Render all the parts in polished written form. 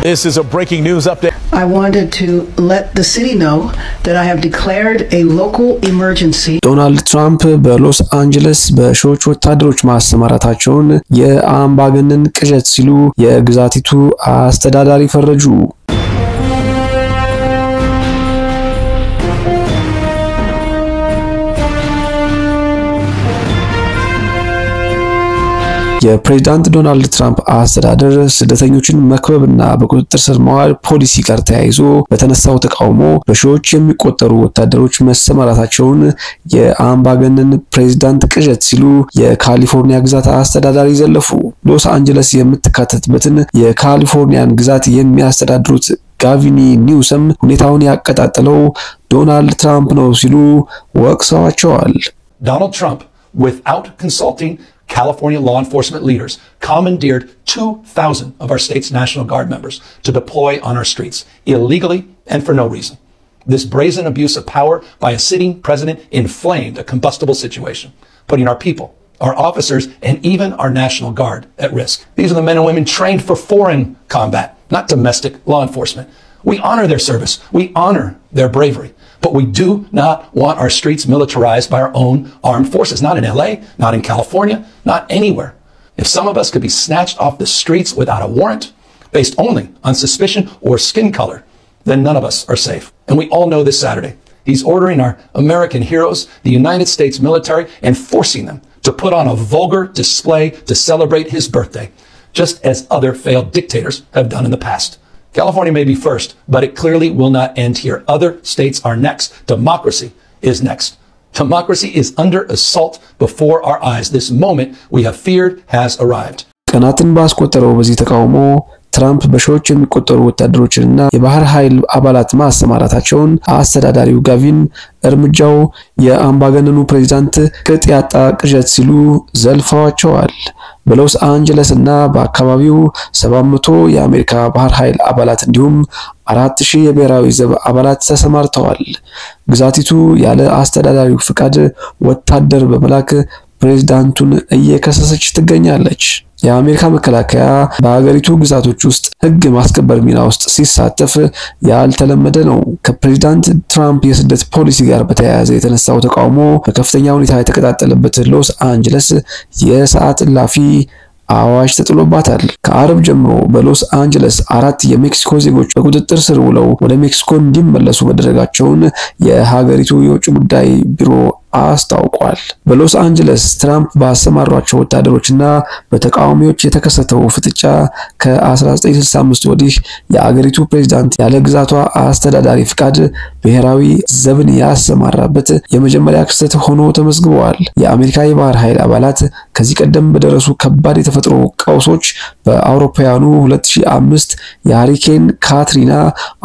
This is a breaking news update. I wanted to let the city know that I have declared a local emergency. ዶናልድ ትራምፕ በሎስ አንጀለስ በሺዎች ወታደሮች ማሰማራታቸውን የአምባገነን ቅዠት ሲሉ የግዛቲቱ አስተዳዳሪ ፈረጁ። የፕሬዝዳንት ዶናልድ ትራምፕ አስተዳደር ስደተኞችን መክበብና በቁጥጥር ስር ማዋል ፖሊሲ ጋር ተያይዞ በተነሳው ተቃውሞ በሺዎች የሚቆጠሩ ወታደሮች መሰማራታቸውን የአምባገነን ፕሬዝዳንት ቅዠት ሲሉ የካሊፎርኒያ ግዛት አስተዳዳሪ ዘለፉ። ሎስ አንጀለስ የምትካተትበትን የካሊፎርኒያን ግዛት የሚያስተዳድሩት ጋቪን ኒውሰም ሁኔታውን ያቀጣጠለው ዶናልድ ትራምፕ ነው ሲሉ ወቅሰዋቸዋል። Donald Trump, without consulting California law enforcement leaders, commandeered 2,000 of our state's National Guard members to deploy on our streets illegally and for no reason. This brazen abuse of power by a sitting president inflamed a combustible situation, putting our people, our officers, and even our National Guard at risk. These are the men and women trained for foreign combat, not domestic law enforcement. We honor their service. We honor their bravery. But we do not want our streets militarized by our own armed forces. Not in LA, not in California, not anywhere. If some of us could be snatched off the streets without a warrant, based only on suspicion or skin color, then none of us are safe. And we all know this Saturday, he's ordering our American heroes, the United States military, and forcing them to put on a vulgar display to celebrate his birthday, just as other failed dictators have done in the past. California may be first, but it clearly will not end here. Other states are next. Democracy is next. Democracy is under assault before our eyes. This moment we have feared has arrived. ቀናትን ባስቆጠረው በዚህ ተቃውሞ ትራምፕ በሺዎች የሚቆጠሩ ወታደሮችንና የባህር ኃይል አባላት ማሰማራታቸውን አስተዳዳሪው ጋቪን እርምጃው የአምባገነኑ ፕሬዝዳንት ቅጥ ያጣ ቅዠት ሲሉ ዘልፈዋቸዋል። በሎስ አንጀለስ እና በአካባቢው 700 የአሜሪካ ባህር ኃይል አባላት እንዲሁም 4000 የብሔራዊ ዘብ አባላት ተሰማርተዋል። ግዛቲቱ ያለ አስተዳዳሪው ፍቃድ ወታደር በመላክ ፕሬዝዳንቱን እየከሰሰች ትገኛለች። የአሜሪካ መከላከያ በአገሪቱ ግዛቶች ውስጥ ሕግ ማስከበር ሚና ውስጥ ሲሳተፍ ያልተለመደ ነው። ከፕሬዝዳንት ትራምፕ የስደት ፖሊሲ ጋር በተያያዘ የተነሳው ተቃውሞ በከፍተኛ ሁኔታ የተቀጣጠለበት ሎስ አንጀለስ የሰዓት እላፊ አዋጅ ተጥሎባታል። ከአርብ ጀምሮ በሎስ አንጀለስ 4 የሜክሲኮ ዜጎች በቁጥጥር ስር ውለው ወደ ሜክሲኮ እንዲመለሱ መደረጋቸውን የሀገሪቱ የውጭ ጉዳይ ቢሮ አስታውቋል። በሎስ አንጀለስ ትራምፕ ባሰማሯቸው ወታደሮችና በተቃዋሚዎች የተከሰተው ፍጥጫ ከ1965 ወዲህ የአገሪቱ ፕሬዝዳንት ያለ ግዛቷ አስተዳዳሪ ፍቃድ ብሔራዊ ዘብን ያሰማራበት የመጀመሪያ ክስተት ሆኖ ተመዝግቧል። የአሜሪካ የባህር ኃይል አባላት ከዚህ ቀደም በደረሱ ከባድ የተፈጥሮ ቀውሶች በአውሮፓውያኑ 2005 የሃሪኬን ካትሪና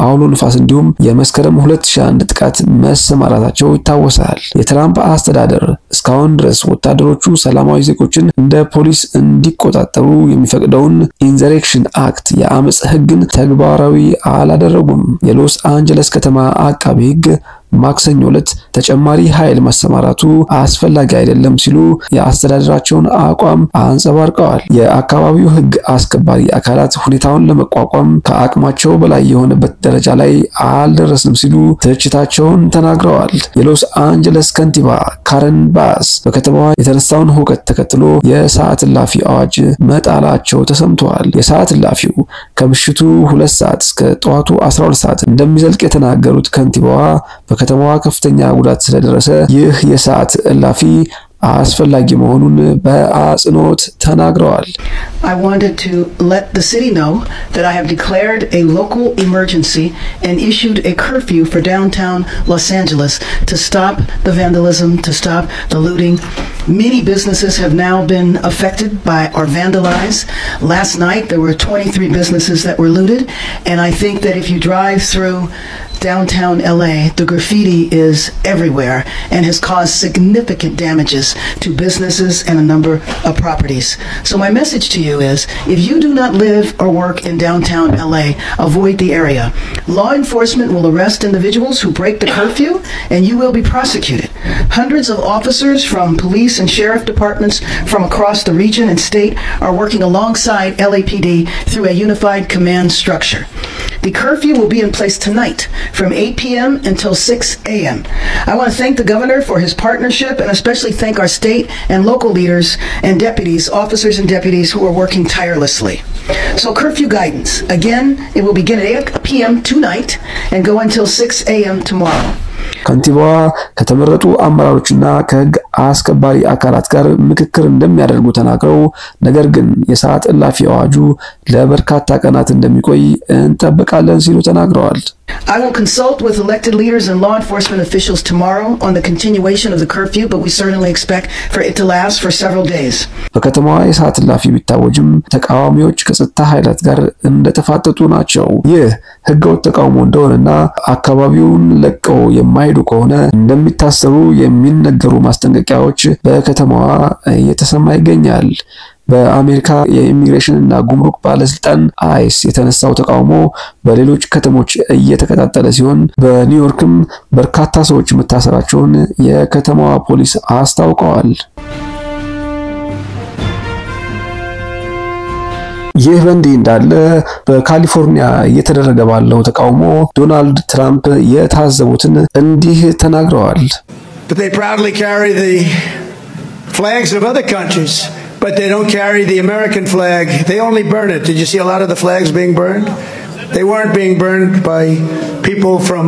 አውሎ ንፋስ እንዲሁም የመስከረም 2001 ጥቃት መሰማራታቸው ይታወሳል። የትራምፕ አስተዳደር እስካሁን ድረስ ወታደሮቹ ሰላማዊ ዜጎችን እንደ ፖሊስ እንዲቆጣጠሩ የሚፈቅደውን ኢንሰሬክሽን አክት የአመጽ ህግን ተግባራዊ አላደረጉም። የሎስ አንጀለስ ከተማ አቃቤ ህግ ማክሰኞ ዕለት ተጨማሪ ኃይል ማሰማራቱ አስፈላጊ አይደለም ሲሉ የአስተዳደራቸውን አቋም አንጸባርቀዋል። የአካባቢው ህግ አስከባሪ አካላት ሁኔታውን ለመቋቋም ከአቅማቸው በላይ የሆነበት ደረጃ ላይ አልደረስንም ሲሉ ትችታቸውን ተናግረዋል። የሎስ አንጀለስ ከንቲባ ካረን ባስ በከተማዋ የተነሳውን ሁከት ተከትሎ የሰዓት እላፊ አዋጅ መጣላቸው ተሰምቷል። የሰዓት እላፊው ከምሽቱ 2 ሰዓት እስከ ጠዋቱ 12 ሰዓት እንደሚዘልቅ የተናገሩት ከንቲባዋ በከተማዋ ከፍተኛ ጉዳት ስለደረሰ ይህ የሰዓት እላፊ አስፈላጊ መሆኑን በአጽንኦት ተናግረዋል። I wanted to let the city know that I have declared a local emergency and issued a curfew for downtown Los Angeles to stop the vandalism, to stop the looting. Many businesses have now been affected by or vandalized. Last night there were 23 businesses that were looted, and I think that if you drive through downtown LA, the graffiti is everywhere and has caused significant damages to businesses and a number of properties. So my message to you is, if you do not live or work in downtown LA, avoid the area. Law enforcement will arrest individuals who break the curfew, and you will be prosecuted. Hundreds of officers from police and sheriff departments from across the region and state are working alongside LAPD through a unified command structure. The curfew will be in place tonight from 8 p.m. until 6 a.m. I want to thank the governor for his partnership, and especially thank our state and local leaders and deputies, officers and deputies who are working tirelessly. So curfew guidance, again, it will begin at 8 p.m. tonight and go until 6 a.m. tomorrow. ከንቲባዋ ከተመረጡ አመራሮችና ከህግ አስከባሪ አካላት ጋር ምክክር እንደሚያደርጉ ተናግረው ነገር ግን የሰዓት እላፊ አዋጁ ለበርካታ ቀናት እንደሚቆይ እንጠብቃለን ሲሉ ተናግረዋል። I will consult with elected leaders and law enforcement officials tomorrow on the continuation of the curfew, but we certainly expect for it to last for several days. በከተማዋ የሰዓት እላፊ ቢታወጅም ተቃዋሚዎች ከጸጥታ ኃይላት ጋር እንደተፋጠጡ ናቸው። ይህ ህገወጥ ተቃውሞ እንደሆነና አካባቢውን ለቀው የማይሄዱ ከሆነ እንደሚታሰሩ የሚነገሩ ማስጠንቀቂያዎች በከተማዋ እየተሰማ ይገኛል። በአሜሪካ የኢሚግሬሽን እና ጉምሩክ ባለስልጣን አይስ የተነሳው ተቃውሞ በሌሎች ከተሞች እየተከታተለ ሲሆን በኒውዮርክም በርካታ ሰዎች መታሰራቸውን የከተማዋ ፖሊስ አስታውቀዋል። ይህ በእንዲህ እንዳለ በካሊፎርኒያ እየተደረገ ባለው ተቃውሞ ዶናልድ ትራምፕ የታዘቡትን እንዲህ ተናግረዋል። But they proudly carry the flags of other countries. But they don't carry the American flag. They only burn it. Did you see a lot of the flags being burned? They weren't being burned by people from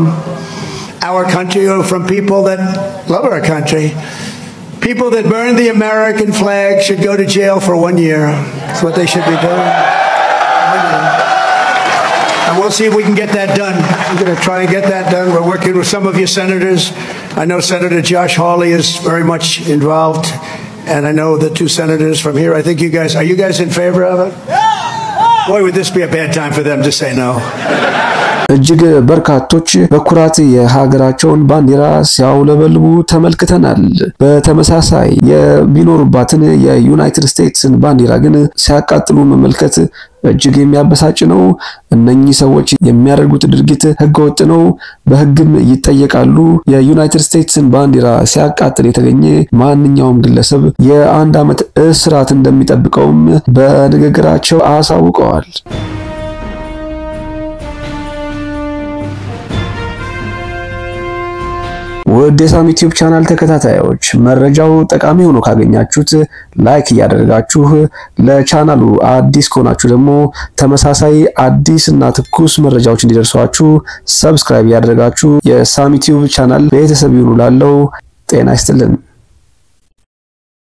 our country or from people that love our country. People that burn the American flag should go to jail for 1 year. That's what they should be doing. And we'll see if we can get that done. We're going to try and get that done. We're working with some of your senators. I know Senator Josh Hawley is very much involved. And I know the two senators from here. I think are you guys in favor of it? Boy, would this be a bad time for them to say no. እጅግ በርካቶች በኩራት የሀገራቸውን ባንዲራ ሲያውለበልቡ ተመልክተናል። በተመሳሳይ የቢኖርባትን የዩናይትድ ስቴትስን ባንዲራ ግን ሲያቃጥሉ መመልከት እጅግ የሚያበሳጭ ነው። እነኚህ ሰዎች የሚያደርጉት ድርጊት ህገወጥ ነው፣ በህግም ይጠየቃሉ። የዩናይትድ ስቴትስን ባንዲራ ሲያቃጥል የተገኘ ማንኛውም ግለሰብ የ1 ዓመት እስራት እንደሚጠብቀውም በንግግራቸው አሳውቀዋል። ወደ ሳሚ ዩቲዩብ ቻናል ተከታታዮች መረጃው ጠቃሚ ሆኖ ካገኛችሁት ላይክ ያደርጋችሁ ለቻናሉ አዲስ ከሆናችሁ ደግሞ ተመሳሳይ አዲስ እና ትኩስ መረጃዎች እንዲደርሷችሁ ሰብስክራይብ ያደርጋችሁ የሳሚ ዩቲዩብ ቻናል ቤተሰብ ይሁኑ ላለው ጤና ይስጥልን።